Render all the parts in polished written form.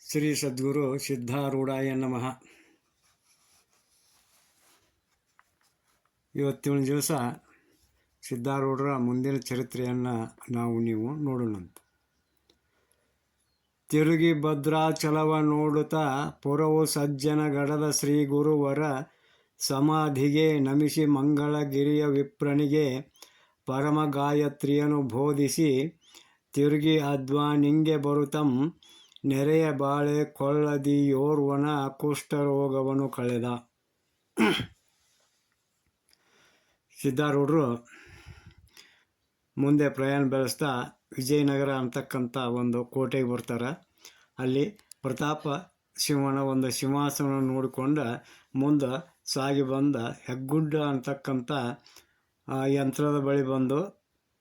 ಶ್ರೀ ಸದ್ಗುರು ಸಿದ್ಧಾರೂಢಾಯ ನಮಃ. ಇವತ್ತಿನ ದಿವಸ ಸಿದ್ಧಾರೂಢರ ಮುಂದಿನ ಚರಿತ್ರೆಯನ್ನು ನೀವು ನೋಡೋಣಂತ. ತಿರುಗಿ ಭದ್ರಾಚಲವ ನೋಡುತ್ತಾ ಪುರವು ಸಜ್ಜನ ಗಡದ ಶ್ರೀ ಗುರುವರ ಸಮಾಧಿಗೆ ನಮಿಸಿ ಮಂಗಳಗಿರಿಯ ವಿಪ್ರನಿಗೆ ಪರಮ ಗಾಯತ್ರಿಯನ್ನು ಬೋಧಿಸಿ ತಿರುಗಿ ಅಧ್ವಾನಿಂಗೆ ಬರುತ್ತಂ ನೆರೆಯ ಬಾಳೆ ಕೊಳ್ಳದಿಯೋರ್ವನ ಕುಷ್ಠರೋಗವನ್ನು ಕಳೆದ. ಸಿದ್ಧಾರೂಢರು ಮುಂದೆ ಪ್ರಯಾಣ ಬೆಳೆಸ್ತಾ ವಿಜಯನಗರ ಅಂತಕ್ಕಂಥ ಒಂದು ಕೋಟೆಗೆ ಬರ್ತಾರೆ. ಅಲ್ಲಿ ಪ್ರತಾಪ ಶಿವನ ಒಂದು ಸಿಂಹಾಸನ ನೋಡಿಕೊಂಡು ಮುಂದೆ ಸಾಗಿ ಬಂದ ಹೆಗ್ಗುಡ್ಡ ಅಂತಕ್ಕಂಥ ಯಂತ್ರದ ಬಳಿ ಬಂದು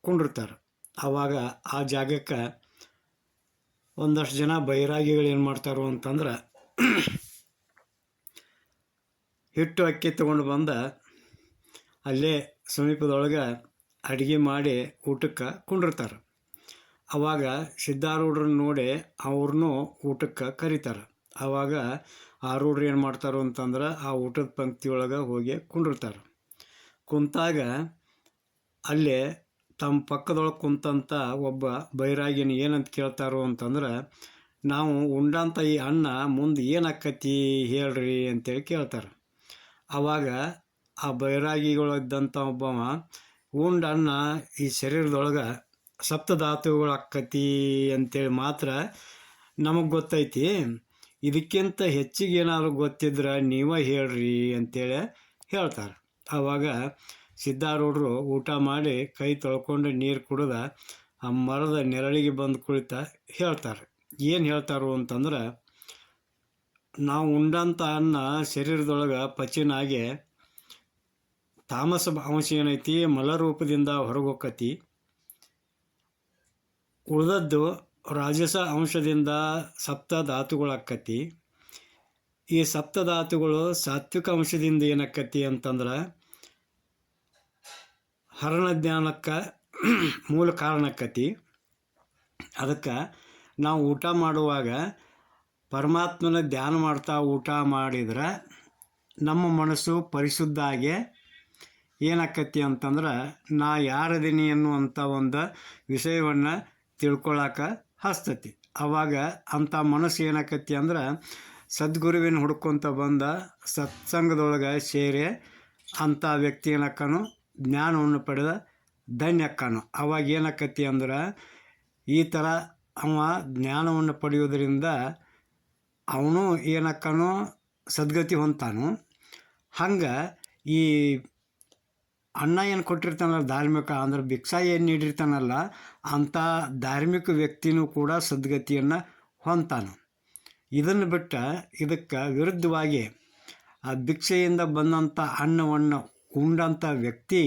ಕುಂಡಿರ್ತಾರೆ. ಆವಾಗ ಆ ಜಾಗಕ್ಕೆ ಒಂದಷ್ಟು ಜನ ಬೈರಾಗಿಗಳು ಏನು ಮಾಡ್ತಾರೋ ಅಂತಂದ್ರೆ ಹಿಟ್ಟು ಅಕ್ಕಿ ತೊಗೊಂಡು ಬಂದ ಅಲ್ಲೇ ಸಮೀಪದೊಳಗೆ ಅಡುಗೆ ಮಾಡಿ ಊಟಕ್ಕೆ ಕುಂಡಿರ್ತಾರೆ. ಆವಾಗ ಸಿದ್ಧಾರೂಢರನ್ನ ನೋಡಿ ಅವ್ರನ್ನೂ ಊಟಕ್ಕೆ ಕರೀತಾರೆ. ಆವಾಗ ಆರೂಢರು ಏನು ಮಾಡ್ತಾರೋ ಅಂತಂದ್ರೆ ಆ ಊಟದ ಪಂಕ್ತಿಯೊಳಗೆ ಹೋಗಿ ಕುಂಡಿರ್ತಾರೆ. ಕುಂತಾಗ ಅಲ್ಲೇ ತಮ್ಮ ಪಕ್ಕದೊಳಗೆ ಕುಂತಂಥ ಒಬ್ಬ ಬೈರಾಗಿನ ಏನಂತ ಕೇಳ್ತಾರೋ ಅಂತಂದ್ರೆ, ನಾವು ಉಂಡಂಥ ಈ ಅನ್ನ ಮುಂದೆ ಏನಾಕತಿ ಹೇಳ್ರಿ ಅಂತೇಳಿ ಕೇಳ್ತಾರೆ. ಆವಾಗ ಆ ಬೈರಾಗಿಗಳಿದ್ದಂಥ ಒಬ್ಬವ ಉಂಡ ಅನ್ನ ಈ ಶರೀರದೊಳಗೆ ಸಪ್ತಧಾತುಗಳು ಆಕ್ಕತಿ ಅಂತೇಳಿ ಮಾತ್ರ ನಮಗೆ ಗೊತ್ತೈತಿ, ಇದಕ್ಕಿಂತ ಹೆಚ್ಚಿಗೆ ಏನಾದ್ರು ಗೊತ್ತಿದ್ರೆ ನೀವೇ ಹೇಳ್ರಿ ಅಂತೇಳಿ ಹೇಳ್ತಾರೆ. ಆವಾಗ ಸಿದ್ಧಾರೂಢರು ಊಟ ಮಾಡಿ ಕೈ ತೊಳ್ಕೊಂಡು ನೀರು ಕುಡಿದ ಆ ಮರದ ನೆರಳಿಗೆ ಬಂದು ಕುಳಿತ ಹೇಳ್ತಾರೆ. ಏನು ಹೇಳ್ತಾರೋ ಅಂತಂದ್ರೆ, ನಾವು ಉಂಡಂಥ ಅನ್ನ ಶರೀರದೊಳಗೆ ಪಚನಾಗಿ ತಾಮಸ ಅಂಶ ಏನೈತಿ ಮಲರೂಪದಿಂದ ಹೊರಗೋಕತಿ, ಉಳಿದದ್ದು ರಾಜಸ ಅಂಶದಿಂದ ಸಪ್ತ ಧಾತುಗಳಾಕ್ಕತಿ. ಈ ಸಪ್ತಧಾತುಗಳು ಸಾತ್ವಿಕ ಅಂಶದಿಂದ ಏನಾಕ್ಕತಿ ಅಂತಂದ್ರೆ ಹರಣ ಜ್ಞಾನಕ್ಕೆ ಮೂಲ ಕಾರಣಕ್ಕತಿ. ಅದಕ್ಕೆ ನಾವು ಊಟ ಮಾಡುವಾಗ ಪರಮಾತ್ಮನ ಧ್ಯಾನ ಮಾಡ್ತಾ ಊಟ ಮಾಡಿದ್ರೆ ನಮ್ಮ ಮನಸ್ಸು ಪರಿಶುದ್ಧ ಆಗಿ ಏನಾಕ್ಕತಿ ಅಂತಂದ್ರೆ ನಾ ಯಾರದೀನಿ ಅನ್ನುವಂಥ ಒಂದು ವಿಷಯವನ್ನು ತಿಳ್ಕೊಳ್ಳೋಕೆ ಹಸ್ತತಿ. ಆವಾಗ ಅಂಥ ಮನಸ್ಸು ಏನಾಕ್ಕತಿ ಅಂದ್ರೆ ಸದ್ಗುರುವಿನ ಹುಡ್ಕೊತ ಬಂದ ಸತ್ಸಂಗದೊಳಗೆ ಸೇರಿ ಅಂಥ ವ್ಯಕ್ತಿ ಏನಕ್ಕನು ಜ್ಞಾನವನ್ನು ಪಡೆದ ಧನ್ಯಕ್ಕನು. ಅವಾಗ ಏನಾಕ್ಕತಿ ಅಂದ್ರೆ ಈ ಥರ ಅವ ಜ್ಞಾನವನ್ನು ಪಡೆಯೋದ್ರಿಂದ ಅವನು ಏನಕ್ಕನು ಸದ್ಗತಿ ಹೊಂತಾನು. ಹಂಗೆ ಈ ಅನ್ನ ಏನು ಕೊಟ್ಟಿರ್ತಾನಲ್ಲ ಧಾರ್ಮಿಕ ಅಂದ್ರೆ ಭಿಕ್ಷಾ ಏನು ನೀಡಿರ್ತಾನಲ್ಲ ಅಂಥ ಧಾರ್ಮಿಕ ವ್ಯಕ್ತಿನೂ ಕೂಡ ಸದ್ಗತಿಯನ್ನು ಹೊಂತಾನು. ಇದನ್ನು ಬಿಟ್ಟ ಇದಕ್ಕೆ ವಿರುದ್ಧವಾಗಿ ಆ ಭಿಕ್ಷೆಯಿಂದ ಬಂದಂಥ ಅನ್ನವನ್ನು ಉಂಡಂಥ ವ್ಯಕ್ತಿ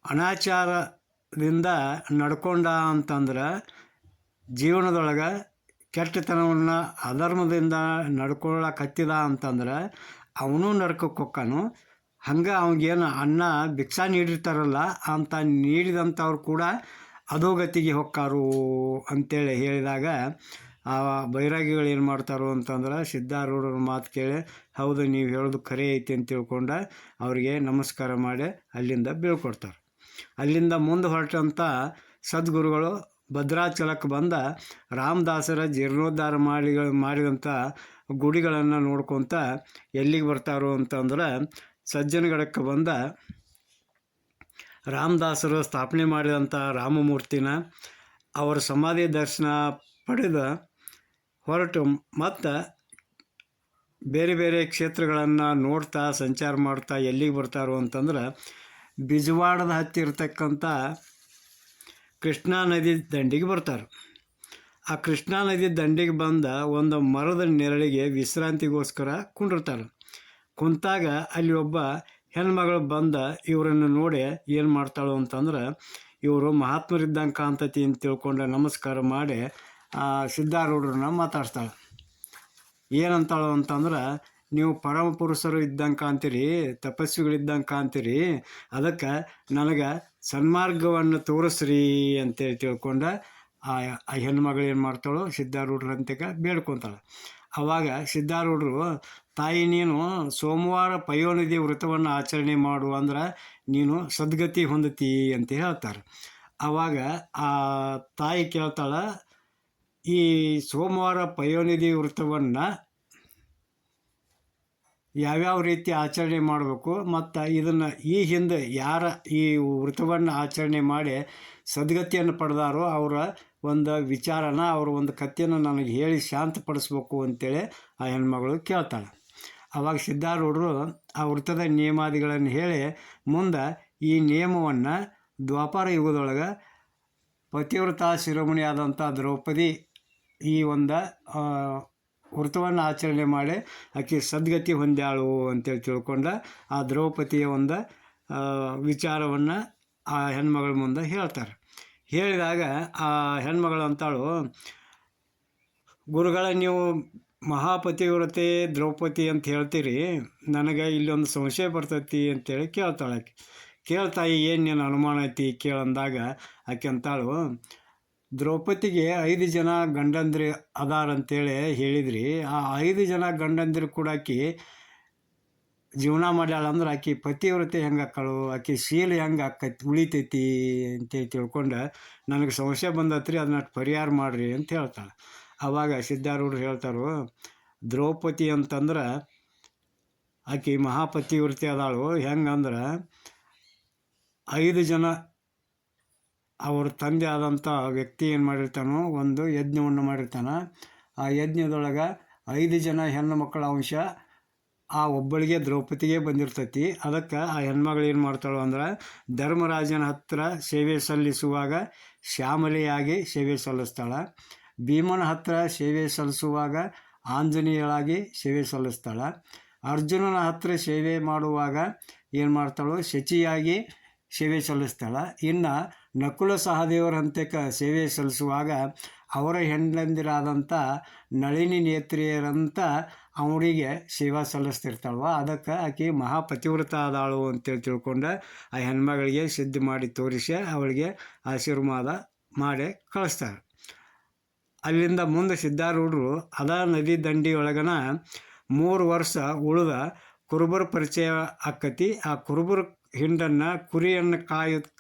ಅನಾಚಾರದಿಂದ ನಡ್ಕೊಂಡ ಅಂತಂದ್ರೆ ಜೀವನದೊಳಗೆ ಕೆಟ್ಟತನವನ್ನು ಅಧರ್ಮದಿಂದ ನಡ್ಕೊಳ್ಳಕತ್ತಿದ ಅಂತಂದ್ರೆ ಅವನು ನರಕಕ್ಕೆ ಹೊಕ್ಕಾನು. ಹಂಗೆ ಅವನಿಗೇನು ಅನ್ನ ಭಿಕ್ಷಾ ನೀಡಿರ್ತಾರಲ್ಲ ಅಂತ ನೀಡಿದಂಥವ್ರು ಕೂಡ ಅಧೋಗತಿಗೆ ಹೊಕ್ಕಾರು ಅಂತೇಳಿ ಹೇಳಿದಾಗ ಆ ಬೈರಾಗಿಗಳು ಏನು ಮಾಡ್ತಾರೋ ಅಂತಂದ್ರೆ ಸಿದ್ಧಾರೂಢರ ಮಾತು ಕೇಳಿ ಹೌದು ನೀವು ಹೇಳೋದು ಖರೆ ಐತಿ ಅಂತ ತಿಳ್ಕೊಂಡು ಅವರಿಗೆ ನಮಸ್ಕಾರ ಮಾಡಿ ಅಲ್ಲಿಂದ ಬೀಳ್ಕೊಡ್ತಾರೆ. ಅಲ್ಲಿಂದ ಮುಂದೆ ಹೊರಟಂಥ ಸದ್ಗುರುಗಳು ಭದ್ರಾಚಲಕ್ಕೆ ಬಂದ ರಾಮದಾಸರ ಜೀರ್ಣೋದ್ಧಾರ ಮಾಡಿದಂಥ ಗುಡಿಗಳನ್ನು ನೋಡ್ಕೊತ ಎಲ್ಲಿಗೆ ಬರ್ತಾರೋ ಅಂತಂದ್ರೆ ಸಜ್ಜನಗಡಕ್ಕೆ ಬಂದ ರಾಮದಾಸರು ಸ್ಥಾಪನೆ ಮಾಡಿದಂಥ ರಾಮಮೂರ್ತಿನ ಅವರ ಸಮಾಧಿ ದರ್ಶನ ಪಡೆದು ಹೊರಟು ಮತ್ತು ಬೇರೆ ಬೇರೆ ಕ್ಷೇತ್ರಗಳನ್ನು ನೋಡ್ತಾ ಸಂಚಾರ ಮಾಡ್ತಾ ಎಲ್ಲಿಗೆ ಬರ್ತಾರೋ ಅಂತಂದ್ರೆ ಬಿಜವಾಡದ ಹತ್ತಿರ ಇರ್ತಕ್ಕಂಥ ಕೃಷ್ಣಾ ನದಿ ದಂಡಿಗೆ ಬರ್ತಾರೆ. ಆ ಕೃಷ್ಣಾ ನದಿ ದಂಡಿಗೆ ಬಂದ ಒಂದು ಮರದ ನೆರಳಿಗೆ ವಿಶ್ರಾಂತಿಗೋಸ್ಕರ ಕುಂಡಿರ್ತಾರೆ. ಕುಂತಾಗ ಅಲ್ಲಿ ಒಬ್ಬ ಹೆಣ್ಮಗಳು ಬಂದ ಇವರನ್ನು ನೋಡಿ ಏನು ಮಾಡ್ತಾಳು ಅಂತಂದ್ರೆ ಇವರು ಮಹಾತ್ಮರಿದ್ದಂಗೆ ಕಾಣ್ತತಿ ಅಂತ ತಿಳ್ಕೊಂಡು ನಮಸ್ಕಾರ ಮಾಡಿ ಸಿದ್ಧಾರೂಢರನ್ನ ಮಾತಾಡ್ತಾಳೆ. ಏನಂತಾಳು ಅಂತಂದ್ರೆ, ನೀವು ಪರಮ ಪುರುಷರು ಇದ್ದಂಗೆ ಕಾಣ್ತೀರಿ, ತಪಸ್ವಿಗಳಿದ್ದಂಗೆ ಕಾಣ್ತೀರಿ, ಅದಕ್ಕೆ ನನಗೆ ಸನ್ಮಾರ್ಗವನ್ನು ತೋರಿಸ್ರಿ ಅಂತೇಳಿ ತಿಳ್ಕೊಂಡು ಆ ಹೆಣ್ಮಗಳು ಏನು ಮಾಡ್ತಾಳೋ ಸಿದ್ಧಾರೂಢರಂತೆಗೆ ಬೇಡ್ಕೊತಾಳೆ. ಆವಾಗ ಸಿದ್ಧಾರೂಢರು, ತಾಯಿ ನೀನು ಸೋಮವಾರ ಪಯೋನಿಧಿ ವ್ರತವನ್ನು ಆಚರಣೆ ಮಾಡು ಅಂದ್ರೆ ನೀನು ಸದ್ಗತಿ ಹೊಂದತಿ ಅಂತ ಹೇಳ್ತಾರೆ. ಆವಾಗ ಆ ತಾಯಿ ಕೇಳ್ತಾಳೆ, ಈ ಸೋಮವಾರ ಪಯೋನಿಧಿ ವ್ರತವನ್ನು ಯಾವ್ಯಾವ ರೀತಿ ಆಚರಣೆ ಮಾಡಬೇಕು ಮತ್ತು ಇದನ್ನು ಈ ಹಿಂದೆ ಯಾರ ಈ ವ್ರತವನ್ನು ಆಚರಣೆ ಮಾಡಿ ಸದ್ಗತಿಯನ್ನು ಪಡೆದಾರೋ ಅವರ ಒಂದು ವಿಚಾರನ, ಅವರ ಒಂದು ಕಥೆಯನ್ನು ನನಗೆ ಹೇಳಿ ಶಾಂತಪಡಿಸ್ಬೇಕು ಅಂತೇಳಿ ಆ ಹೆಣ್ಮಗಳು ಕೇಳ್ತಾಳೆ. ಆವಾಗ ಸಿದ್ಧಾರೂಢರು ಆ ವ್ರತದ ನಿಯಮಾದಿಗಳನ್ನು ಹೇಳಿ ಮುಂದೆ ಈ ನಿಯಮವನ್ನು ದ್ವಾಪರ ಯುಗದೊಳಗೆ ಪತಿವ್ರತ ಶಿರೋಮಣಿಯಾದಂಥ ದ್ರೌಪದಿ ಈ ಒಂದು ವ್ರತವನ್ನು ಆಚರಣೆ ಮಾಡಿ ಆಕೆ ಸದ್ಗತಿ ಹೊಂದ್ಯಾಳು ಅಂತೇಳಿ ತಿಳ್ಕೊಂಡು ಆ ದ್ರೌಪದಿಯ ಒಂದು ವಿಚಾರವನ್ನು ಆ ಹೆಣ್ಮಗಳ ಮುಂದೆ ಹೇಳ್ತಾರೆ. ಹೇಳಿದಾಗ ಆ ಹೆಣ್ಮಗಳು ಅಂತಾಳು, ಗುರುಗಳ ನೀವು ಮಹಾಪತಿವ್ರತೆ ದ್ರೌಪದಿ ಅಂತ ಹೇಳ್ತೀರಿ, ನನಗೆ ಇಲ್ಲೊಂದು ಸಂಶಯ ಬರ್ತೈತಿ ಅಂತೇಳಿ ಕೇಳ್ತಾಳೆ. ಕೇಳ್ತಾಯಿ ಏನು ನೀನು ಅನುಮಾನ ಐತಿ ಕೇಳಂದಾಗ ಆಕೆ ಅಂತಾಳು, ದ್ರೌಪದಿಗೆ 5 ಜನ ಗಂಡಂದ್ರಿ ಅದಾರಂತೇಳಿ ಹೇಳಿದ್ರಿ, ಆ 5 ಜನ ಗಂಡಂದಿರು ಕೂಡ ಆಕಿ ಜೀವನ ಮಾಡ್ಯಾಳ ಅಂದ್ರೆ ಆಕಿ ಪತಿವ್ರತೆ ಹೆಂಗೆ ಆಕ್ಕಳು, ಆಕಿ ಶೀಲ ಹೆಂಗೆ ಆಕೈತಿ ಉಳಿತೈತಿ ಅಂತೇಳಿ ತಿಳ್ಕೊಂಡು ನನಗೆ ಸಂಶಯ ಬಂದತ್ರಿ, ಅದನ್ನ ಪರಿಹಾರ ಮಾಡಿರಿ ಅಂತ ಹೇಳ್ತಾಳೆ. ಆವಾಗ ಸಿದ್ಧಾರೂಢರು ಹೇಳ್ತಾರೋ, ದ್ರೌಪದಿ ಅಂತಂದ್ರೆ ಆಕಿ ಮಹಾಪತಿವ್ರತೆ ಅದಾಳು. ಹೆಂಗಂದ್ರೆ 5 ಜನ ಅವ್ರ ತಂದೆ ಆದಂಥ ವ್ಯಕ್ತಿ ಏನು ಮಾಡಿರ್ತಾನೋ ಒಂದು ಯಜ್ಞವನ್ನು ಮಾಡಿರ್ತಾನೆ. ಆ ಯಜ್ಞದೊಳಗೆ 5 ಜನ ಹೆಣ್ಣು ಮಕ್ಕಳ ಅಂಶ ಆ ಒಬ್ಬಳಿಗೆ ದ್ರೌಪದಿಗೆ ಬಂದಿರ್ತೈತಿ. ಅದಕ್ಕೆ ಆ ಹೆಣ್ಮಗಳು ಏನು ಮಾಡ್ತಾಳು ಅಂದ್ರೆ ಧರ್ಮರಾಜನ ಹತ್ತಿರ ಸೇವೆ ಸಲ್ಲಿಸುವಾಗ ಶ್ಯಾಮಲೆಯಾಗಿ ಸೇವೆ ಸಲ್ಲಿಸ್ತಾಳೆ. ಭೀಮನ ಹತ್ತಿರ ಸೇವೆ ಸಲ್ಲಿಸುವಾಗ ಆಂಜನೇಯಳಾಗಿ ಸೇವೆ ಸಲ್ಲಿಸ್ತಾಳೆ. ಅರ್ಜುನನ ಹತ್ತಿರ ಸೇವೆ ಮಾಡುವಾಗ ಏನು ಮಾಡ್ತಾಳು, ಶಚಿಯಾಗಿ ಸೇವೆ ಸಲ್ಲಿಸ್ತಾಳೆ. ಇನ್ನು ನಕುಲ ಸಹದೇವರ ಹಂತಕ್ಕೆ ಸೇವೆ ಸಲ್ಲಿಸುವಾಗ ಅವರ ಹೆಂಡಂದಿರಾದಂಥ ನಳಿನಿ ನೇತ್ರಿಯರಂತ ಅವರಿಗೆ ಸೇವಾ ಸಲ್ಲಿಸ್ತಿರ್ತಾಳವ. ಅದಕ್ಕೆ ಆಕೆ ಮಹಾಪತಿವ್ರತ ಆದಾಳು ಅಂತೇಳಿ ತಿಳ್ಕೊಂಡು ಆ ಹೆಣ್ಮಗಳಿಗೆ ಸಿದ್ಧ ಮಾಡಿ ತೋರಿಸಿ ಅವಳಿಗೆ ಆಶೀರ್ವಾದ ಮಾಡಿ ಕಳಿಸ್ತಾರೆ. ಅಲ್ಲಿಂದ ಮುಂದೆ ಸಿದ್ಧಾರೂಢರು ಅದ ನದಿ ದಂಡಿಯೊಳಗನ 3 ವರ್ಷ ಉಳಿದ ಕುರುಬರ ಪರಿಚಯ ಆಕ್ಕತಿ. ಆ ಕುರುಬರ ಹಿಂಡನ್ನು ಕುರಿಯನ್ನು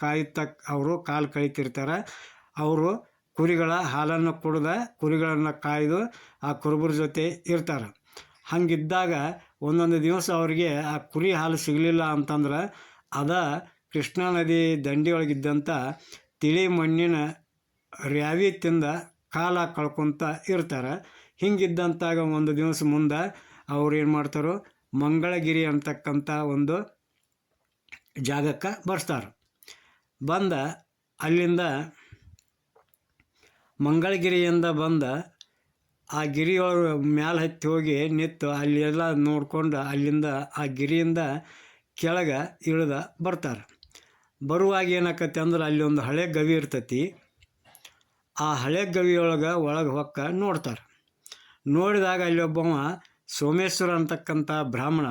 ಕಾಯುತ್ತ ಅವರು ಕಾಲು ಕಳೀತಿರ್ತಾರೆ. ಅವರು ಕುರಿಗಳ ಹಾಲನ್ನು ಕುಡಿದ ಕುರಿಗಳನ್ನು ಕಾಯ್ದು ಆ ಕುರುಬರ ಜೊತೆ ಇರ್ತಾರೆ. ಹಂಗಿದ್ದಾಗ ಒಂದೊಂದು ದಿವಸ ಅವರಿಗೆ ಆ ಕುರಿ ಹಾಲು ಸಿಗಲಿಲ್ಲ ಅಂತಂದ್ರೆ ಅದ ಕೃಷ್ಣಾ ನದಿ ದಂಡಿಯೊಳಗಿದ್ದಂಥ ತಿಳಿ ಮಣ್ಣಿನ ರ್ಯಾವಿ ತಿಂದ ಕಾಲ ಕಳ್ಕೊತ ಇರ್ತಾರೆ. ಹಿಂಗಿದ್ದಂತಾಗ ಒಂದು ದಿವಸ ಮುಂದೆ ಅವ್ರು ಏನು ಮಾಡ್ತಾರೋ ಮಂಗಳಗಿರಿ ಅಂತಕ್ಕಂಥ ಒಂದು ಜಾಗಕ್ಕೆ ಬರ್ತಾರೆ. ಬಂದ ಅಲ್ಲಿಂದ ಮಂಗಳಗಿರಿಯಿಂದ ಬಂದ ಆ ಗಿರಿಯೊಳಗೆ ಮ್ಯಾಲೆ ಹತ್ತಿ ಹೋಗಿ ನಿಂತು ಅಲ್ಲಿ ಎಲ್ಲ ನೋಡ್ಕೊಂಡು ಅಲ್ಲಿಂದ ಆ ಗಿರಿಯಿಂದ ಕೆಳಗೆ ಇಳಿದ ಬರ್ತಾರೆ. ಬರುವಾಗ ಏನಾಕತಿ ಅಂದ್ರೆ ಅಲ್ಲಿ ಒಂದು ಹಳೆ ಗವಿ ಇರ್ತೈತಿ. ಆ ಹಳೆ ಗವಿಯೊಳಗೆ ಒಳಗೆ ಹೊಕ್ಕ ನೋಡ್ತಾರೆ. ನೋಡಿದಾಗ ಅಲ್ಲಿ ಒಬ್ಬವ ಸೋಮೇಶ್ವರ ಅಂತಕ್ಕಂಥ ಬ್ರಾಹ್ಮಣ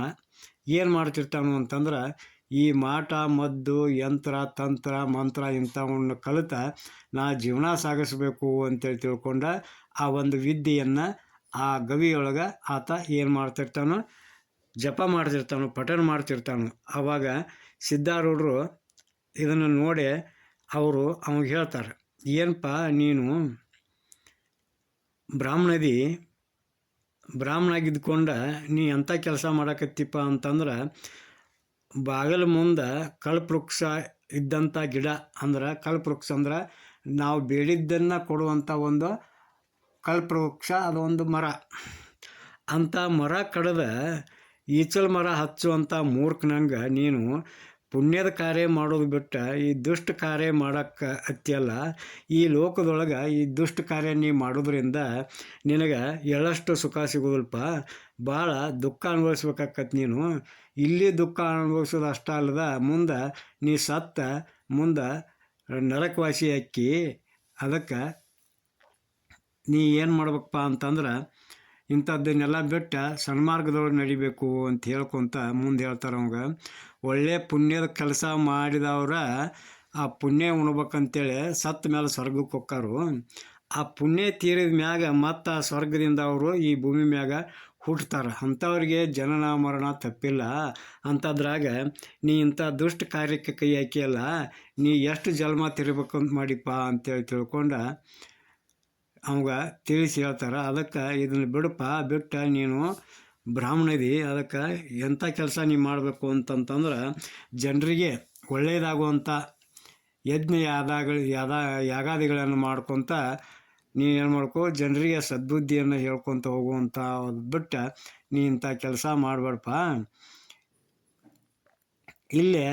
ಏನು ಮಾಡ್ತಿರ್ತಾನು ಅಂತಂದ್ರೆ ಈ ಮಾಟ ಮದ್ದು ಯಂತ್ರ ತಂತ್ರ ಮಂತ್ರ ಇಂಥವನ್ನು ಕಲಿತ ನಾ ಜೀವನ ಸಾಗಿಸ್ಬೇಕು ಅಂತೇಳಿ ತಿಳ್ಕೊಂಡು ಆ ಒಂದು ವಿದ್ಯೆಯನ್ನು ಆ ಗವಿಯೊಳಗೆ ಆತ ಏನು ಮಾಡ್ತಿರ್ತಾನೋ ಜಪ ಮಾಡ್ತಿರ್ತಾನೋ ಪಠಣ ಮಾಡ್ತಿರ್ತಾನೋ. ಆವಾಗ ಸಿದ್ಧಾರೂಢರು ಇದನ್ನು ನೋಡಿ ಅವರು ಅವಾಗ ಹೇಳ್ತಾರೆ, ಏನಪ್ಪ ನೀನು ಬ್ರಾಹ್ಮಣ ಆಗಿದ್ಕೊಂಡು ನೀ ಎಂಥ ಕೆಲಸ ಮಾಡಕತ್ತಿಪ್ಪ ಅಂತಂದ್ರೆ ಬಾಗಿಲ ಮುಂದೆ ಕಲ್ಪವೃಕ್ಷ ಇದ್ದಂಥ ಗಿಡ ಅಂದ್ರೆ ಕಲ್ಪವೃಕ್ಷ ಅಂದ್ರೆ ನಾವು ಬೇಡಿದ್ದನ್ನು ಕೊಡುವಂಥ ಒಂದು ಕಲ್ಪವೃಕ್ಷ, ಅದು ಒಂದು ಮರ. ಅಂಥ ಮರ ಕಡ್ದ ಈಚಲ್ ಮರ ಹಚ್ಚುವಂಥ ಮೂರ್ಖನಂಗೆ ನೀನು ಪುಣ್ಯದ ಕಾರ್ಯ ಮಾಡೋದು ಬಿಟ್ಟು ಈ ದುಷ್ಟ ಕಾರ್ಯ ಮಾಡೋಕ್ಕೆ ಹತ್ತಿಯಲ್ಲ. ಈ ಲೋಕದೊಳಗೆ ಈ ದುಷ್ಟ ಕಾರ್ಯ ನೀ ಮಾಡೋದ್ರಿಂದ ನಿನಗೆ ಎಳ್ಳಷ್ಟು ಸುಖ ಸಿಗೋದಲ್ಪ, ಭಾಳ ದುಃಖ ಅನುಭವಿಸ್ಬೇಕಾಕತ್. ನೀನು ಇಲ್ಲಿ ದುಃಖ ಅನುಭವಿಸೋದು ಅಷ್ಟ ಅಲ್ಲದ ಮುಂದೆ ನೀ ಸತ್ತ ಮುಂದೆ ನರಕವಾಸಿ ಅಕ್ಕಿ. ಅದಕ್ಕೆ ನೀ ಏನು ಮಾಡ್ಬೇಕಪ್ಪ ಅಂತಂದ್ರೆ ಇಂಥದ್ದನ್ನೆಲ್ಲ ಬಿಟ್ಟು ಸನ್ಮಾರ್ಗದೊಳಗೆ ನಡಿಬೇಕು ಅಂತ ಹೇಳ್ಕೊತ ಮುಂದೆ ಹೇಳ್ತಾರೆ. ಅವಾಗ ಒಳ್ಳೆಯ ಪುಣ್ಯದ ಕೆಲಸ ಮಾಡಿದವ್ರ ಆ ಪುಣ್ಯ ಉಣ್ಬೇಕಂತೇಳಿ ಸತ್ತ ಮೇಲೆ ಸ್ವರ್ಗಕ್ಕೆ ಹೋಕ್ಕಾರು. ಆ ಪುಣ್ಯ ತೀರಿದ ಮ್ಯಾಗ ಮತ್ತು ಆ ಸ್ವರ್ಗದಿಂದ ಅವರು ಈ ಭೂಮಿ ಮ್ಯಾಗ ಹುಟ್ತಾರೆ. ಅಂಥವ್ರಿಗೆ ಜನನ ಮರಣ ತಪ್ಪಿಲ್ಲ. ಅಂಥದ್ರಾಗ ನೀ ಇಂಥ ದುಷ್ಟ ಕಾರ್ಯಕ್ಕೆ ಕೈ ಹಾಕಿಯಲ್ಲ, ನೀ ಎಷ್ಟು ಜನ್ಮ ತಿರ್ಬೇಕಂತ ಮಾಡಿಪ್ಪ ಅಂತೇಳಿ ತಿಳ್ಕೊಂಡ ಅವಾಗ ತಿಳಿಸಿ ಹೇಳ್ತಾರೆ. ಅದಕ್ಕೆ ಇದನ್ನು ಬಿಡಪ್ಪ, ಬಿಟ್ಟು ನೀನು ಬ್ರಾಹ್ಮಣದಿ, ಅದಕ್ಕೆ ಎಂಥ ಕೆಲಸ ನೀ ಮಾಡಬೇಕು ಅಂತಂತಂದ್ರೆ ಜನರಿಗೆ ಒಳ್ಳೆಯದಾಗುವಂಥ ಯಜ್ಞ ಯಾಗಾದಿಗಳನ್ನು ಮಾಡ್ಕೊತ ನೀನು ಮಾಡ್ಕೊ, ಜನರಿಗೆ ಸದ್ಬುದ್ಧಿಯನ್ನು ಹೇಳ್ಕೊತ ಹೋಗುವಂಥ ಬಿಟ್ಟು ನೀ ಇಂಥ ಕೆಲಸ ಮಾಡಬೇಡಪ್ಪ. ಇಲ್ಲೇ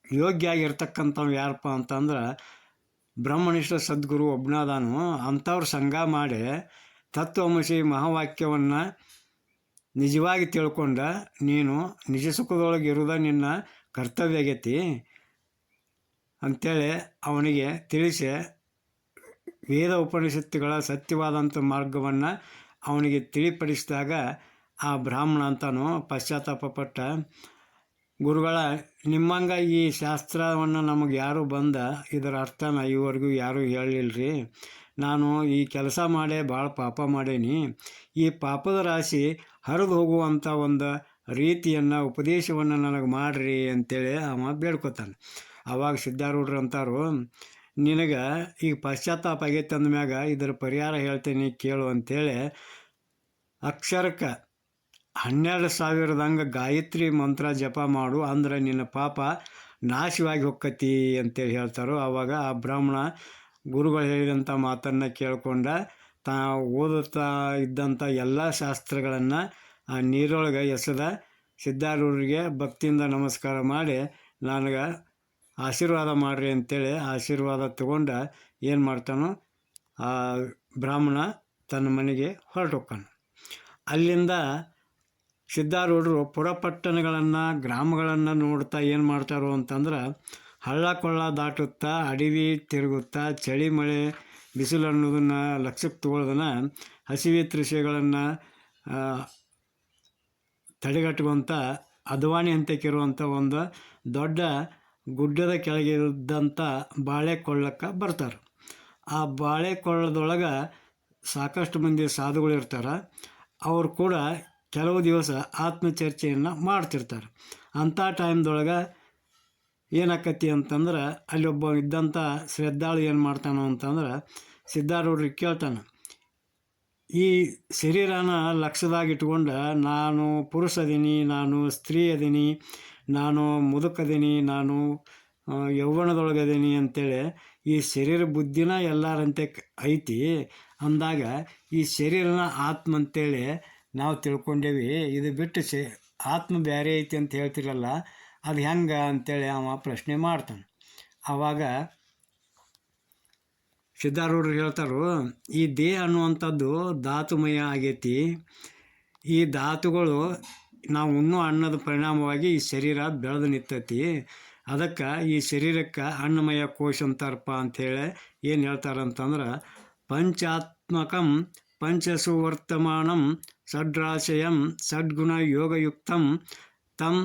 ಯೋಗ್ಯ ಆಗಿರ್ತಕ್ಕಂಥವು ಯಾರಪ್ಪ ಅಂತಂದ್ರೆ ಬ್ರಹ್ಮನಿಷ್ಠ ಸದ್ಗುರು ಒಬ್ಬನಾದಾನು. ಅಂಥವ್ರ ಸಂಘ ಮಾಡಿ ತತ್ವಮಸಿ ಮಹಾವಾಕ್ಯವನ್ನು ನಿಜವಾಗಿ ತಿಳ್ಕೊಂಡ ನೀನು ನಿಜ ಸುಖದೊಳಗೆ ಇರುವುದ ನಿನ್ನ ಕರ್ತವ್ಯ ಆಗೈತಿ ಅಂಥೇಳಿ ಅವನಿಗೆ ತಿಳಿಸಿ ವೇದ ಉಪನಿಷತ್ತುಗಳ ಸತ್ಯವಾದಂಥ ಮಾರ್ಗವನ್ನು ಅವನಿಗೆ ತಿಳಿಪಡಿಸಿದಾಗ ಆ ಬ್ರಾಹ್ಮಣ ಅಂತಾನು ಪಶ್ಚಾತ್ತಾಪಪಟ್ಟ, ಗುರುಗಳ ನಿಮ್ಮಂಗೆ ಈ ಶಾಸ್ತ್ರವನ್ನು ನಮಗೆ ಯಾರು ಬಂದ ಇದರ ಅರ್ಥನ ಈವರೆಗೂ ಯಾರೂ ಹೇಳಿಲ್ಲರಿ. ನಾನು ಈ ಕೆಲಸ ಮಾಡೇ ಭಾಳ ಪಾಪ ಮಾಡೇನಿ. ಈ ಪಾಪದ ರಾಶಿ ಹರಿದು ಹೋಗುವಂಥ ಒಂದು ರೀತಿಯನ್ನು ಉಪದೇಶವನ್ನು ನನಗೆ ಮಾಡಿರಿ ಅಂತೇಳಿ ಅವ ಬೇಡ್ಕೊತಾನೆ. ಆವಾಗ ಸಿದ್ಧಾರೂಢರು ಅಂತಾರು, ನಿನಗೆ ಈಗ ಪಶ್ಚಾತ್ತಾಪ ಆಗೈತೆ ಅಂದಮ್ಯಾಗ ಇದರ ಪರಿಹಾರ ಹೇಳ್ತೇನೆ ಕೇಳು ಅಂಥೇಳಿ ಅಕ್ಷರಕ್ಕೆ 12,000 ಗಾಯತ್ರಿ ಮಂತ್ರ ಜಪ ಮಾಡು, ಅಂದ್ರೆ ನಿನ್ನ ಪಾಪ ನಾಶವಾಗಿ ಹೊಕ್ಕತಿ ಅಂತೇಳಿ ಹೇಳ್ತಾರೋ. ಆವಾಗ ಆ ಬ್ರಾಹ್ಮಣ ಗುರುಗಳು ಹೇಳಿದಂಥ ಮಾತನ್ನು ಕೇಳ್ಕೊಂಡ ತಾ ಓದುತ್ತಾ ಇದ್ದಂಥ ಎಲ್ಲ ಶಾಸ್ತ್ರಗಳನ್ನು ಆ ನೀರೊಳಗೆ ಎಸೆದ ಸಿದ್ಧಾರೂಢರಿಗೆ ಭಕ್ತಿಯಿಂದ ನಮಸ್ಕಾರ ಮಾಡಿ ನನಗೆ ಆಶೀರ್ವಾದ ಮಾಡಿರಿ ಅಂತೇಳಿ ಆಶೀರ್ವಾದ ತಗೊಂಡ ಏನು ಮಾಡ್ತಾನೋ ಆ ಬ್ರಾಹ್ಮಣ ತನ್ನ ಮನೆಗೆ ಹೊರಟೋಕ್ಕಾನ. ಅಲ್ಲಿಂದ ಸಿದ್ಧಾರೂಢರು ಪುರಪಟ್ಟಣಗಳನ್ನು ಗ್ರಾಮಗಳನ್ನು ನೋಡ್ತಾ ಏನು ಮಾಡ್ತಾರೋ ಅಂತಂದ್ರೆ ಹಳ್ಳ ಕೊಳ್ಳ ದಾಟುತ್ತಾ ಅಡವಿ ತಿರುಗುತ್ತಾ ಚಳಿ ಮಳೆ ಬಿಸಿಲು ಅನ್ನೋದನ್ನು ಲಕ್ಷ್ಯಕ್ಕೆ ತಗೊಳ್ದನ ಹಸಿವೆ ತೃಷೆಗಳನ್ನು ತಡೆಗಟ್ಟುವಂಥ ಅದ್ವಾನಿ ಹಂತಕ್ಕಿರುವಂಥ ಒಂದು ದೊಡ್ಡ ಗುಡ್ಡದ ಕೆಳಗಿದ್ದಂಥ ಬಾಳೆ ಕೊಳ್ಳಕ್ಕೆ ಬರ್ತಾರೆ. ಆ ಬಾಳೆ ಕೊಳ್ಳದೊಳಗೆ ಸಾಕಷ್ಟು ಮಂದಿ ಸಾಧುಗಳು ಇರ್ತಾರೆ. ಅವರು ಕೂಡ ಕೆಲವು ದಿವಸ ಆತ್ಮಚರ್ಚೆಯನ್ನು ಮಾಡ್ತಿರ್ತಾರೆ. ಅಂಥ ಟೈಮ್ದೊಳಗೆ ಏನಾಕತಿ ಅಂತಂದ್ರೆ ಅಲ್ಲಿ ಒಬ್ಬ ಇದ್ದಂಥ ಶ್ರದ್ಧಾಳು ಏನು ಮಾಡ್ತಾನೋ ಅಂತಂದ್ರೆ ಸಿದ್ಧಾರೂಢರಿಗೆ ಕೇಳ್ತಾನೆ, ಈ ಶರೀರನ ಲಕ್ಷ್ಯದಾಗ ಇಟ್ಕೊಂಡು ನಾನು ಪುರುಷ ಅದೀನಿ, ನಾನು ಸ್ತ್ರೀ ಅದೀನಿ, ನಾನು ಮುದುಕದೀನಿ, ನಾನು ಯೌವನದೊಳಗದೀನಿ ಅಂತೇಳಿ ಈ ಶರೀರ ಬುದ್ಧಿನ ಎಲ್ಲರಂತೆ ಐತಿ ಅಂದಾಗ ಈ ಶರೀರನ ಆತ್ಮ ಅಂತೇಳಿ ನಾವು ತಿಳ್ಕೊಂಡೇವಿ. ಇದು ಬಿಟ್ಟು ಆತ್ಮ ಬೇರೆ ಐತಿ ಅಂತ ಹೇಳ್ತಿರಲ್ಲ, ಅದು ಹೆಂಗೆ ಅಂತೇಳಿ ಅವ ಪ್ರಶ್ನೆ ಮಾಡ್ತಾನೆ. ಆವಾಗ ಸಿದ್ಧಾರೂಢರು ಹೇಳ್ತಾರೋ, ಈ ದೇಹ ಅನ್ನುವಂಥದ್ದು ಧಾತುಮಯ ಆಗೈತಿ. ಈ ಧಾತುಗಳು ನಾವು ಉಣ್ಣೋ ಅನ್ನದ ಪರಿಣಾಮವಾಗಿ ಈ ಶರೀರ ಬೆಳೆದು ನಿಂತೈತಿ. ಅದಕ್ಕೆ ಈ ಶರೀರಕ್ಕೆ ಅನ್ನಮಯ ಕೋಶ ಅಂತಾರಪ್ಪ ಅಂಥೇಳಿ ಏನು ಹೇಳ್ತಾರಂತಂದ್ರೆ ಪಂಚಾತ್ಮಕಂ ಪಂಚಸುವರ್ತಮಾನಂ ಷಡ್ರಾಶಯಂ ಷಡ್ಗುಣ ಯೋಗಯುಕ್ತಂ ತಂ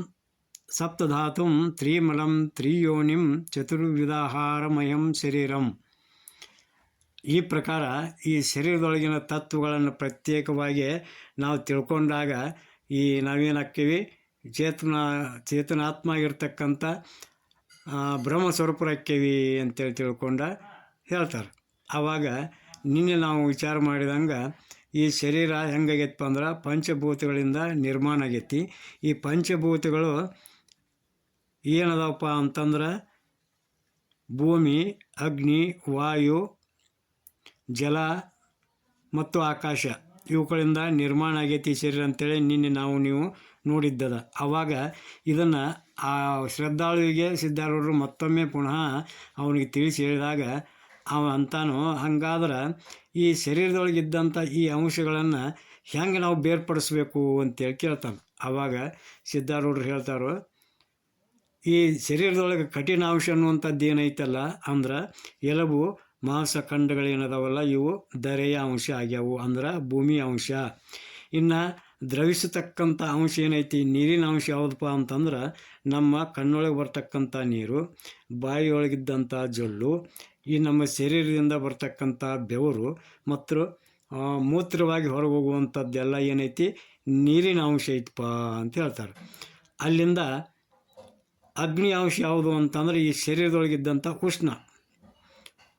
ಸಪ್ತಧಾತುಂ ತ್ರಿಮಲಂ ತ್ರಿಯೋನಿಂ ಚತುರ್ವಿಧಾಹಾರಮಯಂ ಶರೀರಂ. ಈ ಪ್ರಕಾರ ಈ ಶರೀರದೊಳಗಿನ ತತ್ವಗಳನ್ನು ಪ್ರತ್ಯೇಕವಾಗಿ ನಾವು ತಿಳ್ಕೊಂಡಾಗ ಈ ನಾವೇನಾಗ್ತೀವಿ ಚೇತನಾತ್ಮ ಆಗಿರ್ತಕ್ಕಂಥ ಬ್ರಹ್ಮ ಸ್ವರೂಪರಾಕ್ಕೇವಿ ಅಂತೇಳಿ ತಿಳ್ಕೊಂಡ ಹೇಳ್ತಾರೆ. ಆವಾಗ ನಿನ್ನೆ ನಾವು ವಿಚಾರ ಮಾಡಿದಂಗೆ ಈ ಶರೀರ ಹೆಂಗಾಗೈತಪ್ಪ ಅಂದ್ರೆ ಪಂಚಭೂತಗಳಿಂದ ನಿರ್ಮಾಣ ಆಗೈತಿ. ಈ ಪಂಚಭೂತಗಳು ಏನದವಪ್ಪ ಅಂತಂದ್ರೆ ಭೂಮಿ, ಅಗ್ನಿ, ವಾಯು, ಜಲ ಮತ್ತು ಆಕಾಶ ಇವುಗಳಿಂದ ನಿರ್ಮಾಣ ಆಗೈತಿ ಶರೀರ ಅಂತೇಳಿ ನಿನ್ನೆ ನೀವು ನೋಡಿದ್ದದ. ಆವಾಗ ಇದನ್ನು ಆ ಶ್ರದ್ಧಾಳುವಿಗೆ ಸಿದ್ಧಾರೂಢರು ಮತ್ತೊಮ್ಮೆ ಪುನಃ ಅವನಿಗೆ ತಿಳಿಸಿ ಹೇಳಿದಾಗ ಅವ ಅಂತಾನು, ಹಂಗಾದ್ರೆ ಈ ಶರೀರದೊಳಗಿದ್ದಂಥ ಈ ಅಂಶಗಳನ್ನು ಹೆಂಗೆ ನಾವು ಬೇರ್ಪಡಿಸ್ಬೇಕು ಅಂತೇಳಿ ಕೇಳ್ತಾನೆ. ಆವಾಗ ಸಿದ್ಧಾರೂಢರು ಹೇಳ್ತಾರೋ, ಈ ಶರೀರದೊಳಗೆ ಕಠಿಣ ಅಂಶ ಅನ್ನುವಂಥದ್ದು ಏನೈತಲ್ಲ ಅಂದ್ರೆ ಎಲುಬು ಮಾಂಸ ಖಂಡಗಳೇನದಾವಲ್ಲ ಇವು ಧರೆಯ ಅಂಶ ಆಗ್ಯಾವು, ಅಂದ್ರೆ ಭೂಮಿ ಅಂಶ. ಇನ್ನು ದ್ರವಿಸತಕ್ಕಂಥ ಅಂಶ ಏನೈತಿ, ನೀರಿನ ಅಂಶ ಯಾವುದಪ್ಪ ಅಂತಂದ್ರೆ ನಮ್ಮ ಕಣ್ಣೊಳಗೆ ಬರ್ತಕ್ಕಂಥ ನೀರು, ಬಾಯಿಯೊಳಗಿದ್ದಂಥ ಜೊಲ್ಲು, ಈ ನಮ್ಮ ಶರೀರದಿಂದ ಬರ್ತಕ್ಕಂಥ ಬೆವರು ಮತ್ತು ಮೂತ್ರವಾಗಿ ಹೊರಗೆ ಹೋಗುವಂಥದ್ದೆಲ್ಲ ಏನೈತಿ ನೀರಿನ ಅಂಶ ಐತಪ್ಪ ಅಂತ ಹೇಳ್ತಾರೆ. ಅಲ್ಲಿಂದ ಅಗ್ನಿ ಅಂಶ ಯಾವುದು ಅಂತಂದ್ರೆ ಈ ಶರೀರದೊಳಗಿದ್ದಂಥ ಉಷ್ಣ.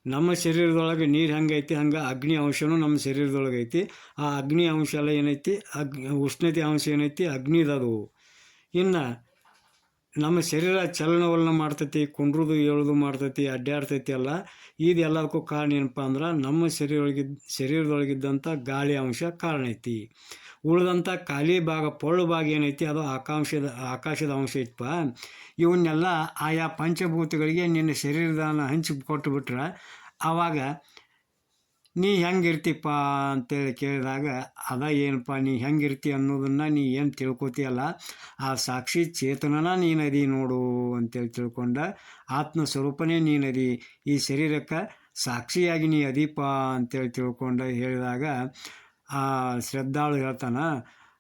ನಮ್ಮ ಶರೀರದೊಳಗೆ ನೀರು ಹೆಂಗೈತಿ ಹಂಗೆ ಅಗ್ನಿ ಅಂಶನೂ ನಮ್ಮ ಶರೀರದೊಳಗೆ ಐತಿ. ಆ ಅಗ್ನಿ ಅಂಶ ಎಲ್ಲ ಏನೈತಿ ಉಷ್ಣತೆ ಅಂಶ ಏನೈತಿ ಅಗ್ನಿದದು. ಇನ್ನು ನಮ್ಮ ಶರೀರ ಚಲನವಲನ ಮಾಡ್ತೈತಿ, ಕುಂಡ್ರದು ಏಳೋದು ಮಾಡ್ತೈತಿ, ಅಡ್ಡಾಡ್ತೈತಿ ಎಲ್ಲ. ಇದೆಲ್ಲದಕ್ಕೂ ಕಾರಣ ಏನಪ್ಪ ಅಂದ್ರೆ ನಮ್ಮ ಶರೀರದೊಳಗಿದ್ದಂಥ ಗಾಳಿ ಅಂಶ ಕಾರಣ ಐತಿ. ಉಳಿದಂಥ ಖಾಲಿ ಭಾಗ ಪೊಳ್ಳು ಭಾಗ ಏನೈತಿ ಅದು ಆಕಾಶದ ಅಂಶ ಐತಪ್ಪ. ಇವನ್ನೆಲ್ಲ ಆಯಾ ಪಂಚಭೂತಗಳಿಗೆ ನಿನ್ನ ಶರೀರದಾನ ಹಂಚಿ ಕೊಟ್ಟುಬಿಟ್ರೆ ಆವಾಗ ನೀ ಹೆಂಗಿರ್ತೀಪ್ಪ ಅಂತೇಳಿ ಕೇಳಿದಾಗ ಏನಪ್ಪ ನೀ ಹೆಂಗಿರ್ತಿ ಅನ್ನೋದನ್ನು ನೀ ಏನು ತಿಳ್ಕೊತೀಯಲ್ಲ, ಆ ಸಾಕ್ಷಿ ಚೇತನನ ನೀನದಿ ನೋಡು ಅಂತೇಳಿ ತಿಳ್ಕೊಂಡ ಆತ್ಮಸ್ವರೂಪನೇ ನೀನದಿ, ಈ ಶರೀರಕ್ಕೆ ಸಾಕ್ಷಿಯಾಗಿ ನೀ ಅದೀಪ ಅಂತೇಳಿ ತಿಳ್ಕೊಂಡು ಹೇಳಿದಾಗ ಆ ಶ್ರದ್ಧಾಳು ಹೇಳ್ತಾನ,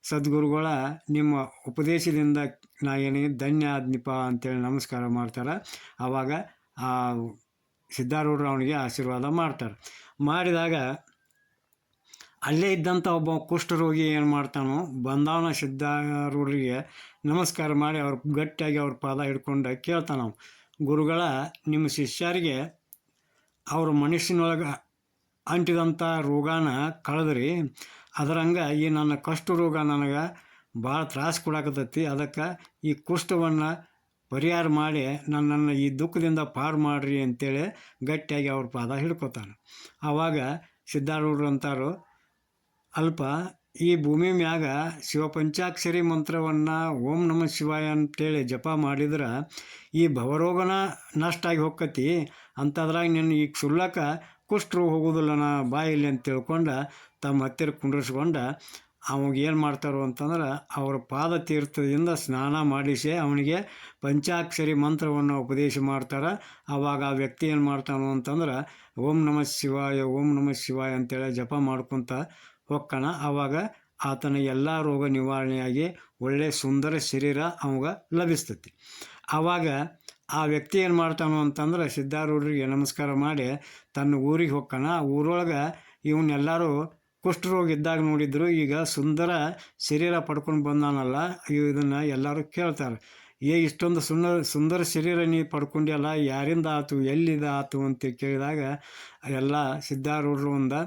ಸದ್ಗುರುಗಳ ನಿಮ್ಮ ಉಪದೇಶದಿಂದ ನಾ ಏನಿಗೆ ಧನ್ಯ ಆದ್ನಿಪ ಅಂತೇಳಿ ನಮಸ್ಕಾರ ಮಾಡ್ತಾರೆ. ಆವಾಗ ಆ ಸಿದ್ಧಾರೂಢರು ಅವನಿಗೆ ಆಶೀರ್ವಾದ ಮಾಡ್ತಾರೆ. ಮಾಡಿದಾಗ ಅಲ್ಲೇ ಇದ್ದಂಥ ಒಬ್ಬ ಕುಷ್ಠರೋಗಿ ಏನು ಮಾಡ್ತಾನೋ ಬಂದವನ ಸಿದ್ಧಾರೂಢರಿಗೆ ನಮಸ್ಕಾರ ಮಾಡಿ ಅವ್ರ ಗಟ್ಟಿಯಾಗಿ ಅವ್ರ ಪಾದ ಹಿಡ್ಕೊಂಡು ಕೇಳ್ತಾನ, ಗುರುಗಳ ನಿಮ್ಮ ಶಿಷ್ಯರಿಗೆ ಅವ್ರ ಮನುಷ್ಯನೊಳಗೆ ಅಂಟಿದಂಥ ರೋಗಾನ ಕಳೆದ್ರಿ, ಅದರಂಗೆ ಈ ನನ್ನ ಕಷ್ಟ ರೋಗ ನನಗೆ ಭಾಳ ತ್ರಾಸು ಕೊಡಾಕತ್ತೈತಿ, ಅದಕ್ಕೆ ಈ ಕುಷ್ಠವನ್ನು ಪರಿಹಾರ ಮಾಡಿ ನನ್ನನ್ನು ಈ ದುಃಖದಿಂದ ಪಾರು ಮಾಡಿರಿ ಅಂತೇಳಿ ಗಟ್ಟಿಯಾಗಿ ಅವ್ರ ಪಾದ ಹಿಡ್ಕೊತಾನೆ. ಆವಾಗ ಸಿದ್ಧಾರೂಢರು ಅಂತಾರು, ಅಲ್ಪ ಈ ಭೂಮಿ ಮ್ಯಾಗ ಶಿವಪಂಚಾಕ್ಷರಿ ಮಂತ್ರವನ್ನು ಓಂ ನಮಃ ಶಿವಾಯ ಅಂತೇಳಿ ಜಪ ಮಾಡಿದ್ರೆ ಈ ಭವರೋಗನ ನಷ್ಟ ಆಗಿ ಹೋಗ್ಕತಿ, ಅಂಥದ್ರಾಗ ನಿನ್ನ ಈಗ ಸುಳ್ಳಕ ಕುಷ್ಠರೋಗ ಹೋಗೋದಿಲ್ಲ ನಾ ಬಾಯಿಲ್ಲಿ ಅಂತ ತಿಳ್ಕೊಂಡು ತಮ್ಮ ಹತ್ತಿರ ಕುಂಡ್ರಿಸ್ಕೊಂಡು ಅವಾಗ ಏನು ಮಾಡ್ತಾರೋ ಅಂತಂದ್ರೆ ಅವರ ಪಾದ ತೀರ್ಥದಿಂದ ಸ್ನಾನ ಮಾಡಿಸಿ ಅವನಿಗೆ ಪಂಚಾಕ್ಷರಿ ಮಂತ್ರವನ್ನು ಉಪದೇಶ ಮಾಡ್ತಾರೆ. ಆವಾಗ ಆ ವ್ಯಕ್ತಿ ಏನು ಮಾಡ್ತಾನೋ ಅಂತಂದ್ರೆ ಓಂ ನಮಃ ಶಿವಾಯ ಓಂ ನಮಃ ಶಿವಾಯ ಅಂತೇಳಿ ಜಪ ಮಾಡ್ಕೊತ ಹೋಗ್ಕಣ. ಆವಾಗ ಆತನ ಎಲ್ಲ ರೋಗ ನಿವಾರಣೆಯಾಗಿ ಒಳ್ಳೆಯ ಸುಂದರ ಶರೀರ ಅವಾಗ ಲಭಿಸ್ತೈತಿ. ಆವಾಗ ಆ ವ್ಯಕ್ತಿ ಏನು ಮಾಡ್ತಾನೋ ಅಂತಂದ್ರೆ ಸಿದ್ಧಾರೂಢರಿಗೆ ನಮಸ್ಕಾರ ಮಾಡಿ ತನ್ನ ಊರಿಗೆ ಹೋಗ್ಕಣ. ಊರೊಳಗೆ ಇವನ್ನೆಲ್ಲರೂ ಕುಷ್ಠರೋಗ ಇದ್ದಾಗ ನೋಡಿದ್ರು, ಈಗ ಸುಂದರ ಶರೀರ ಪಡ್ಕೊಂಡು ಬಂದಾನಲ್ಲ, ಇದನ್ನು ಎಲ್ಲರೂ ಕೇಳ್ತಾರೆ, ಇಷ್ಟೊಂದು ಸುಂದರ ಶರೀರ ನೀ ಪಡ್ಕೊಂಡಿಯಲ್ಲ, ಯಾರಿಂದ ಆಯ್ತು ಎಲ್ಲಿದ ಆಯ್ತು ಅಂತ ಕೇಳಿದಾಗ ಎಲ್ಲ ಸಿದ್ಧಾರೂಢರು ಒಂದು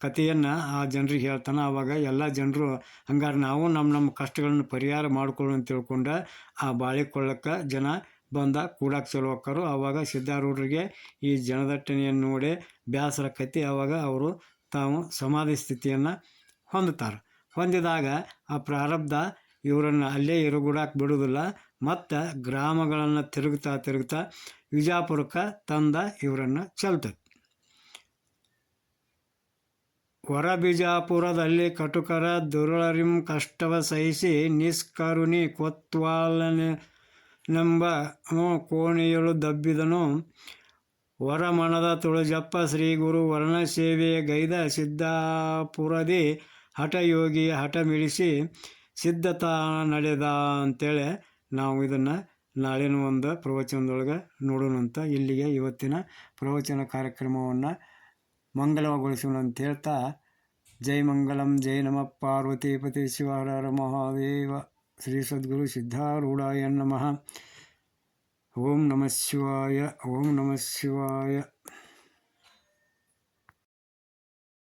ಕಥೆಯನ್ನು ಆ ಜನರಿಗೆ ಹೇಳ್ತಾನೆ. ಆವಾಗ ಎಲ್ಲ ಜನರು ಹಂಗಾರೆ ನಾವು ನಮ್ಮ ಕಷ್ಟಗಳನ್ನು ಪರಿಹಾರ ಮಾಡ್ಕೊಳ್ಳು ಅಂತ ತಿಳ್ಕೊಂಡು ಆ ಬಾಳಿಕೊಳ್ಳಕ್ಕೆ ಜನ ಬಂದ ಕೂಡಕ್ಕೆ ಚಲೋ ಹೋಕ್ಕರು. ಆವಾಗ ಸಿದ್ಧಾರೂಢರಿಗೆ ಈ ಜನದಟ್ಟಣೆಯನ್ನು ನೋಡಿ ಬೇಸರಕ್ಕೈತಿ. ಆವಾಗ ಅವರು ತಾವು ಸಮಾಧಿ ಸ್ಥಿತಿಯನ್ನು ಹೊಂದುತ್ತಾರೆ. ಹೊಂದಿದಾಗ ಆ ಪ್ರಾರಬ್ಧ ಇವರನ್ನು ಅಲ್ಲೇ ಇರುಗೂಡಕ್ಕೆ ಬಿಡುವುದಿಲ್ಲ. ಮತ್ತು ಗ್ರಾಮಗಳನ್ನು ತಿರುಗ್ತಾ ವಿಜಾಪುರಕ್ಕೆ ತಂದ ಇವರನ್ನು ಚೆಲ್ತದೆ. ಹೊರ ಬಿಜಾಪುರದಲ್ಲಿ ಕಟುಕರ ದುರುಳರಿಂ ಕಷ್ಟವ ಸಹಿಸಿ ನಿಷ್ಕರುಣಿ ಕೊತ್ವಾಲನೆಂಬ ಕೋಣೆಯಳು ದಬ್ಬಿದನು. ವರಮಣದ ತುಳಜಪ್ಪ ಶ್ರೀ ಗುರು ವರ್ಣ ಸೇವೆ ಗೈದ ಸಿದ್ದಾಪುರದಿ ಹಠಯೋಗಿಯ ಹಠ ಮಿಡಿಸಿ ಸಿದ್ಧತಾ ನಡೆದ ಅಂತೇಳಿ ನಾವು ಇದನ್ನು ನಾಳಿನ ಒಂದು ಪ್ರವಚನದೊಳಗೆ ನೋಡೋಣಂತ. ಇಲ್ಲಿಗೆ ಇವತ್ತಿನ ಪ್ರವಚನ ಕಾರ್ಯಕ್ರಮವನ್ನು ಮಂಗಲಗೊಳಿಸೋಣ ಅಂತ ಹೇಳ್ತಾ, ಜೈ ಮಂಗಲಂ ಜೈ ನಮಃ ಪಾರ್ವತೀಪತಿ ಶಿವ ಹರ ಹರ ಮಹಾದೇವ ಶ್ರೀ ಸದ್ಗುರು ಸಿದ್ಧಾರೂಢಾಯ ನಮಃ. ಓಂ ನಮಃ ಶಿವಾಯ ಓಂ ನಮಃ ಶಿವಾಯ.